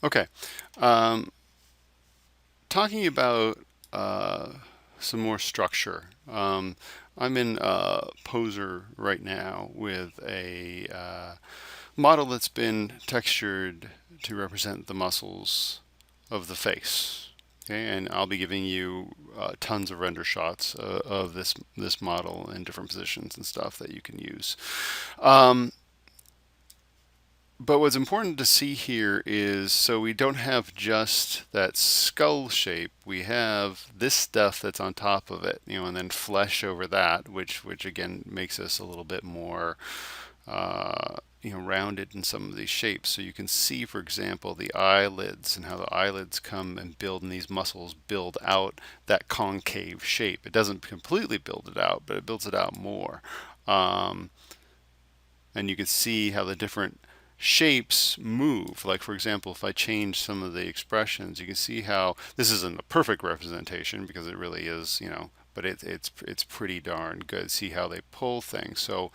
Okay. Um, Talking about some more structure. I'm in Poser right now with a model that's been textured to represent the muscles of the face. Okay, and I'll be giving you tons of render shots of this model in different positions and stuff that you can use. Um, but what's important to see here is so we don't have just that skull shape. We have this stuff that's on top of it, and then flesh over that, which again makes us a little bit more rounded in some of these shapes. So you can see, for example, the eyelids and how the eyelids come and build, and these muscles build out that concave shape. It doesn't completely build it out, but it builds it out more. Um, and you can see how the different shapes move. Like, for example, if I change some of the expressions, you can see how this isn't a perfect representation because it really is, but it's pretty darn good. See how they pull things. So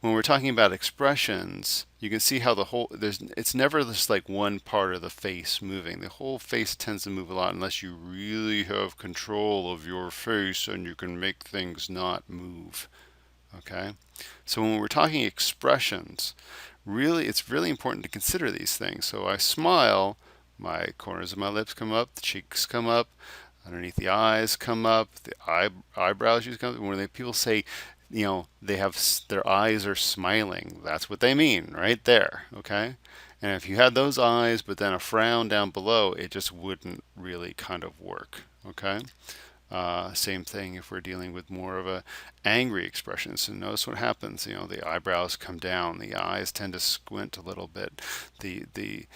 when we're talking about expressions, you can see how the whole there's it's never just like one part of the face moving. The whole face tends to move a lot unless you really have control of your face and you can make things not move. Okay? So when we're talking expressions, really it's really important to consider these things. So I smile, my corners of my lips come up, the cheeks come up, underneath the eyes come up, the eyebrows usually come up. When people say, they have their eyes are smiling, that's what they mean right there. Okay? And if you had those eyes but then a frown down below, it just wouldn't really kind of work. Okay? Same thing if we're dealing with more of a angry expression. So notice what happens. The eyebrows come down, the eyes tend to squint a little bit, the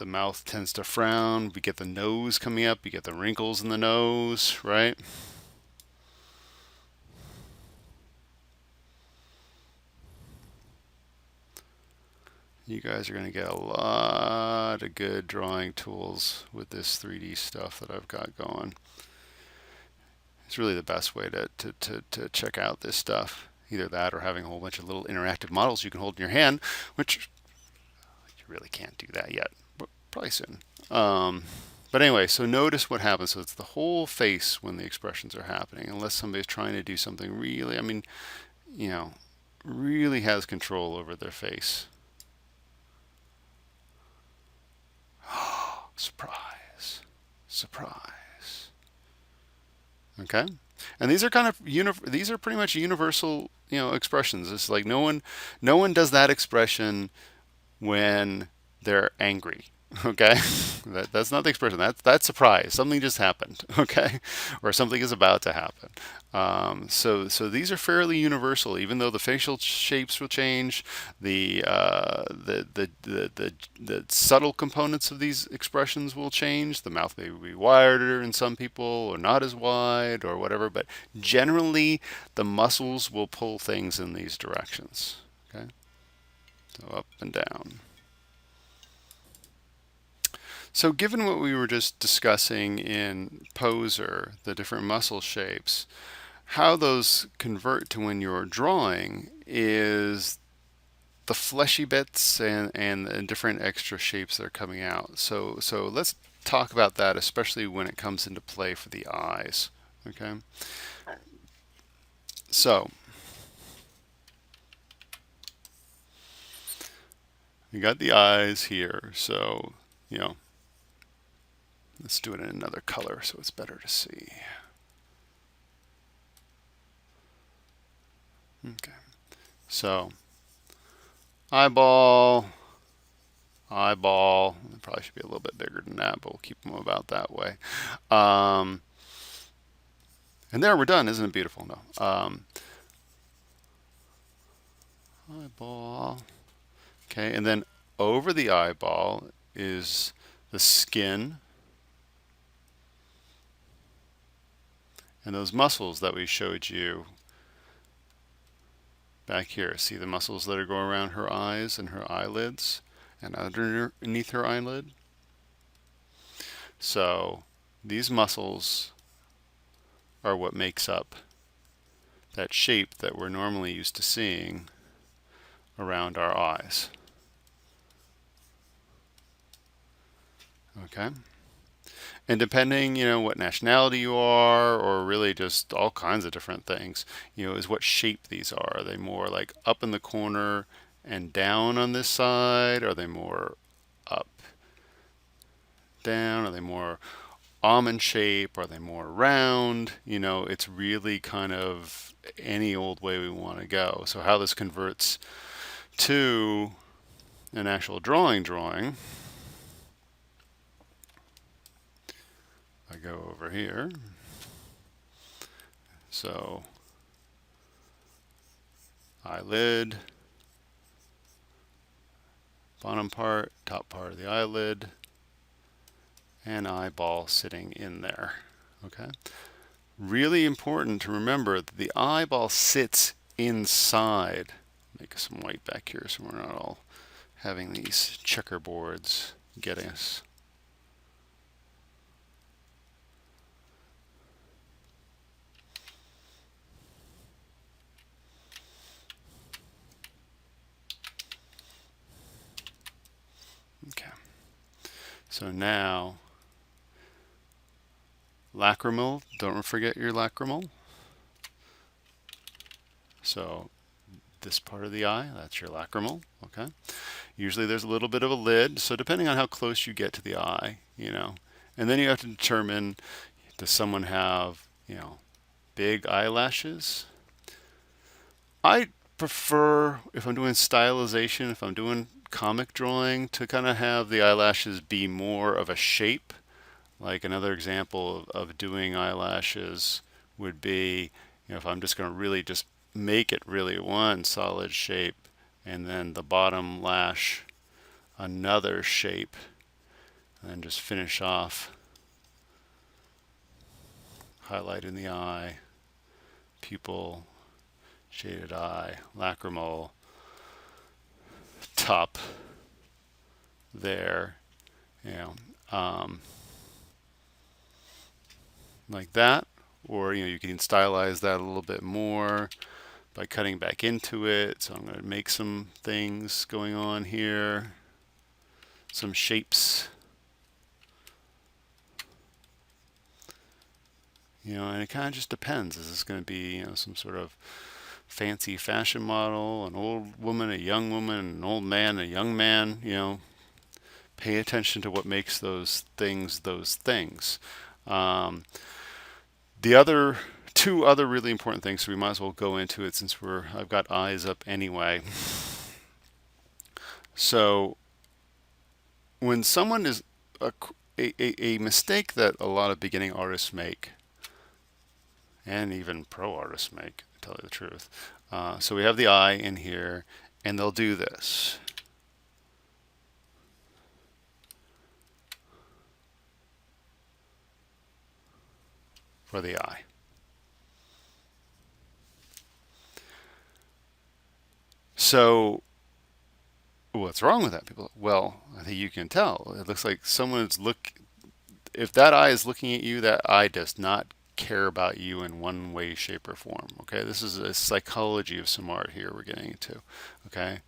mouth tends to frown. We get the nose coming up. We get the wrinkles in the nose, right? You guys are going to get a lot of good drawing tools with this 3D stuff that I've got going. It's really the best way to check out this stuff. Either that or having a whole bunch of little interactive models you can hold in your hand, which you really can't do that yet, but probably soon. But anyway, so notice what happens. So it's the whole face when the expressions are happening, unless somebody's trying to do something really, you know, really has control over their face. Surprise. Surprise. Okay? And these are kind of these are pretty much universal, expressions. It's like no one does that expression when they're angry. Okay, that's not the expression. That's surprise. Something just happened. Okay, or something is about to happen. So these are fairly universal, even though the facial shapes will change. The subtle components of these expressions will change. The mouth may be wider in some people, or not as wide, or whatever. But generally, the muscles will pull things in these directions. Okay, so up and down. So, given what we were just discussing in Poser, the different muscle shapes, how those convert to when you're drawing is the fleshy bits and the different extra shapes that are coming out. So let's talk about that, especially when it comes into play for the eyes. Okay, so you got the eyes here. So you know, let's do it in another color so it's better to see. Okay, so eyeball, eyeball. It probably should be a little bit bigger than that, but we'll keep them about that way. Um, and there we're done. Isn't it beautiful? No. Eyeball. Okay, and then over the eyeball is the skin and those muscles that we showed you back here. See the muscles that are going around her eyes and her eyelids and underneath her eyelid? So these muscles are what makes up that shape that we're normally used to seeing around our eyes. Okay. And depending, what nationality you are, or really just all kinds of different things, is what shape these are. Are they more like up in the corner and down on this side? Are they more up, down? Are they more almond shape? Are they more round? It's really kind of any old way we want to go. So how this converts to an actual drawing, I go over here. So eyelid, bottom part, top part of the eyelid, and eyeball sitting in there. Okay. Really important to remember that the eyeball sits inside. Make some white back here so we're not all having these checkerboards getting us. Okay. So now, lacrimal, don't forget your lacrimal. So this part of the eye, that's your lacrimal, okay? Usually there's a little bit of a lid, so depending on how close you get to the eye, and then you have to determine, does someone have, big eyelashes? I prefer, if I'm doing stylization, if I'm doing comic drawing, to kind of have the eyelashes be more of a shape. Like another example of doing eyelashes would be, if I'm just going to really just make it really one solid shape, and then the bottom lash another shape, and then just finish off highlighting the eye, pupil, shaded eye, lacrimal, top there, like that. Or you can stylize that a little bit more by cutting back into it. So I'm going to make some things going on here, some shapes, and it kind of just depends. Is this going to be some sort of fancy fashion model, an old woman, a young woman, an old man, a young man? Pay attention to what makes those things those things. The other two other really important things, so we might as well go into it since I've got eyes up anyway. So when someone is a mistake that a lot of beginning artists make, and even pro artists make, to tell you the truth. So we have the eye in here, and they'll do this. For the eye. So what's wrong with that, people? Well, I think you can tell. It looks like if that eye is looking at you, that eye does not care about you in one way, shape, or form. Okay, this is a psychology of some art here we're getting into. Okay,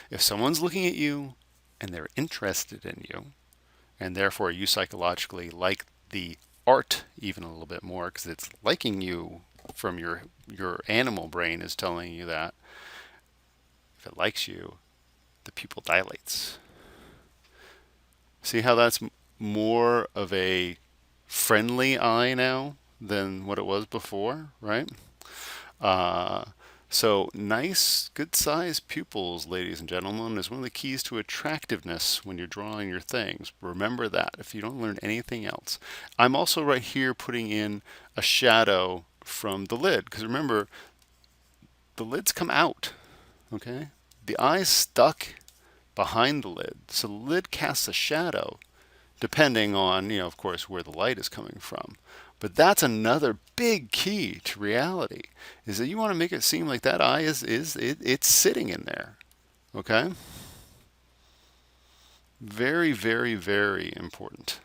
if someone's looking at you and they're interested in you, and therefore you psychologically like the art even a little bit more because it's liking you from your animal brain is telling you that. If it likes you, the pupil dilates. See how that's more of a friendly eye now than what it was before, right? So nice, good sized pupils, ladies and gentlemen, is one of the keys to attractiveness when you're drawing your things. Remember that if you don't learn anything else. I'm also right here putting in a shadow from the lid, because remember, the lids come out, okay? The eye's stuck behind the lid, so the lid casts a shadow depending on, of course, where the light is coming from. But that's another big key to reality, is that you want to make it seem like that eye it's sitting in there. Okay? Very, very, very important.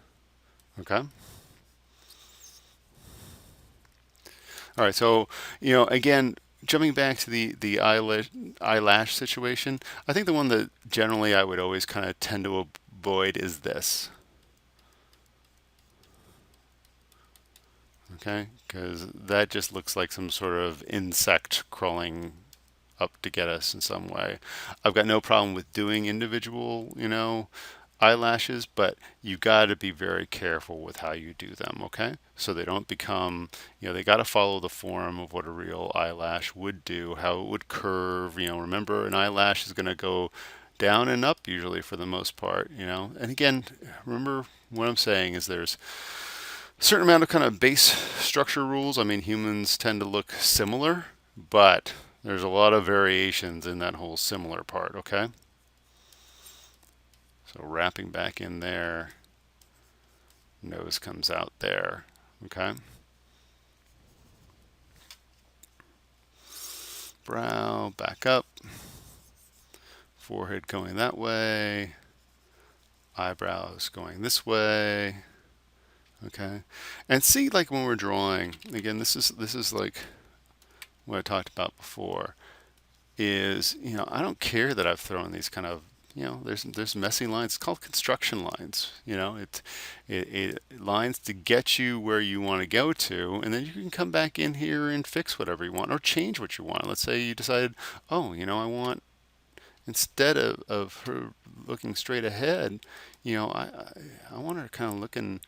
Okay? All right, so, again, jumping back to the eyelash situation, I think the one that generally I would always kind of tend to avoid is this. okay? Because that just looks like some sort of insect crawling up to get us in some way. I've got no problem with doing individual, eyelashes, but you got to be very careful with how you do them, okay? So they don't become, they got to follow the form of what a real eyelash would do, how it would curve. Remember, an eyelash is going to go down and up usually for the most part. And again, remember what I'm saying is there's a certain amount of kind of base structure rules. I mean, humans tend to look similar, but there's a lot of variations in that whole similar part, okay? So wrapping back in there, nose comes out there, okay? Brow back up, forehead going that way, eyebrows going this way, okay? And see, like when we're drawing, again, this is like what I talked about before, is, I don't care that I've thrown these kind of, there's messy lines. It's called construction lines. It lines to get you where you want to go to, and then you can come back in here and fix whatever you want or change what you want. Let's say you decided, oh, I want, instead of her looking straight ahead, I want her kind of looking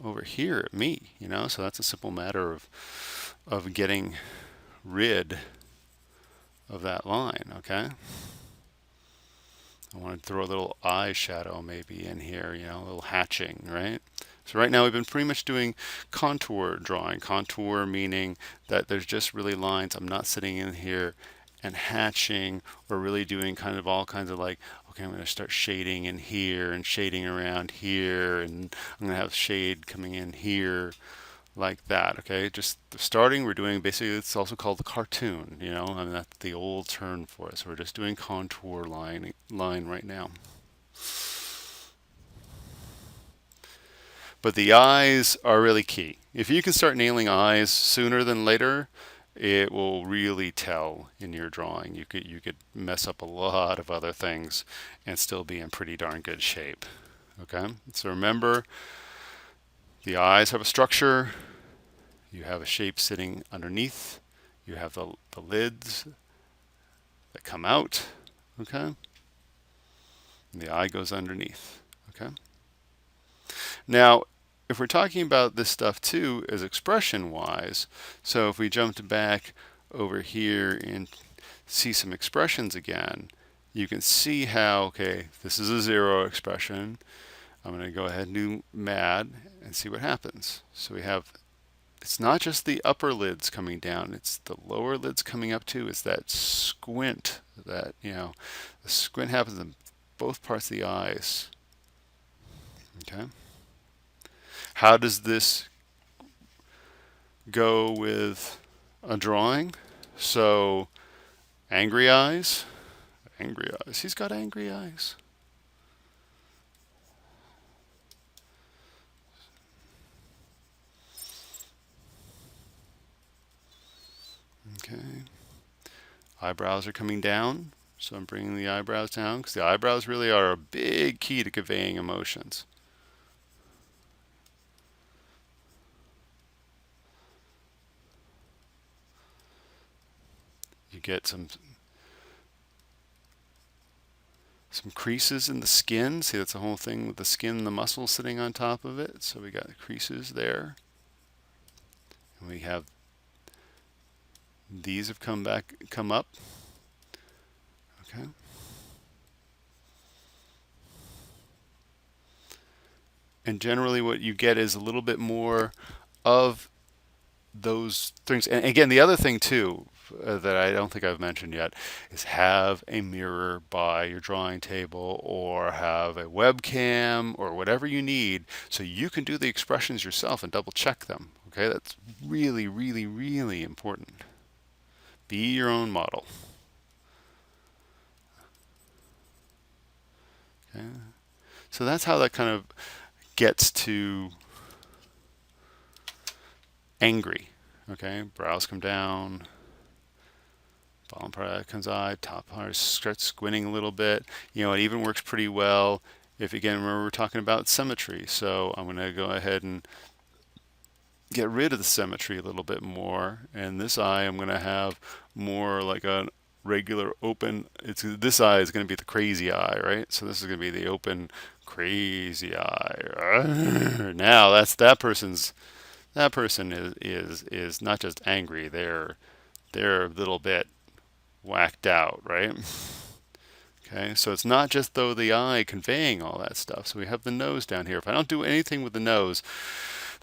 over here at me, so that's a simple matter of getting rid of that line, okay? I want to throw a little eye shadow maybe in here, a little hatching, right? So right now we've been pretty much doing contour drawing. Contour meaning that there's just really lines. I'm not sitting in here and hatching or really doing kind of all kinds of like, okay, I'm going to start shading in here and shading around here, and I'm going to have shade coming in here like that, okay? Just starting, we're doing basically, it's also called the cartoon, I mean, that's the old term for it. So we're just doing contour line right now. But the eyes are really key. If you can start nailing eyes sooner than later, it will really tell in your drawing. You could mess up a lot of other things and still be in pretty darn good shape. Okay? So remember, the eyes have a structure. You have a shape sitting underneath. You have the lids that come out, okay? And the eye goes underneath, okay? Now, if we're talking about this stuff too as expression-wise, so if we jumped back over here and see some expressions again, you can see how, okay, this is a 0 expression. I'm going to go ahead and do mad and see what happens. So we have, it's not just the upper lids coming down, it's the lower lids coming up too. It's that squint that, the squint happens in both parts of the eyes. Okay. How does this go with a drawing? So, angry eyes. Angry eyes. He's got angry eyes. Okay. Eyebrows are coming down, so I'm bringing the eyebrows down because the eyebrows really are a big key to conveying emotions. You get some creases in the skin. See, that's the whole thing with the skin and the muscles sitting on top of it. So we got creases there. And we have these have come up. Okay. And generally what you get is a little bit more of those things. And again, the other thing too, that I don't think I've mentioned yet, is have a mirror by your drawing table or have a webcam or whatever you need so you can do the expressions yourself and double check them. Okay, that's really, really, really important. Be your own model. Okay. So that's how that kind of gets to angry. Okay, brows come down, bottom part of that comes eye, top part starts squinting a little bit. It even works pretty well if, again, remember we're talking about symmetry. So I'm going to go ahead and get rid of the symmetry a little bit more, and this eye I'm going to have more like a regular open. This eye is going to be the crazy eye, right? So this is going to be the open crazy eye. Now that person is not just angry, they're a little bit whacked out, right? Okay, so it's not just though the eye conveying all that stuff. So we have the nose down here. If I don't do anything with the nose,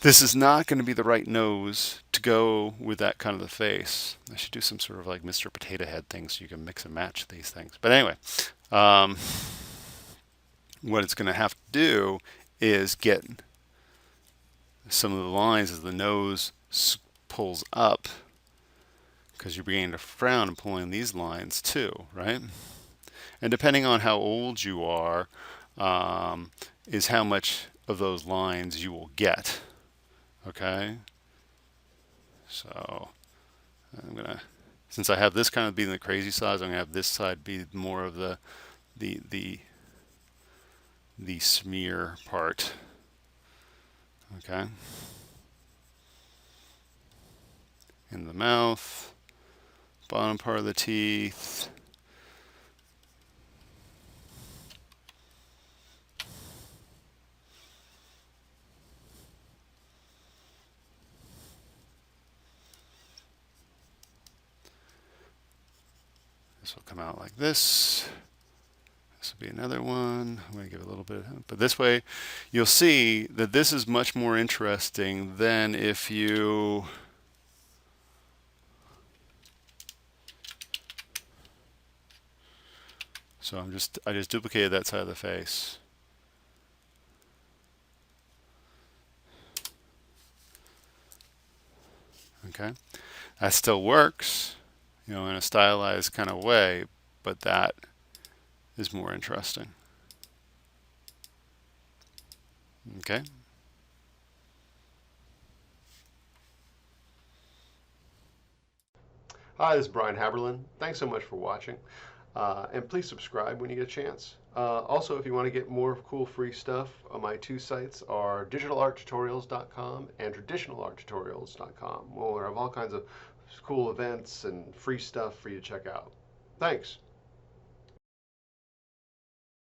this is not going to be the right nose to go with that kind of the face. I should do some sort of like Mr. Potato Head thing so you can mix and match these things. But anyway, what it's going to have to do is get some of the lines as the nose pulls up, because you're beginning to frown and pulling these lines too, right? And depending on how old you are, is how much of those lines you will get. Okay, so I'm gonna, since I have this kind of being the crazy side, I'm gonna have this side be more of the the smear part. Okay, in the mouth, bottom part of the teeth. This will come out like this. This will be another one. I'm going to give it a little bit, but this way you'll see that this is much more interesting than if you so I just duplicated that side of the face. Okay, that still works, in a stylized kind of way, but that is more interesting. Okay. Hi, this is Brian Haberlin. Thanks so much for watching. And please subscribe when you get a chance. Also, if you want to get more cool free stuff, my two sites are digitalarttutorials.com and traditionalarttutorials.com. We'll have all kinds of cool events and free stuff for you to check out. Thanks.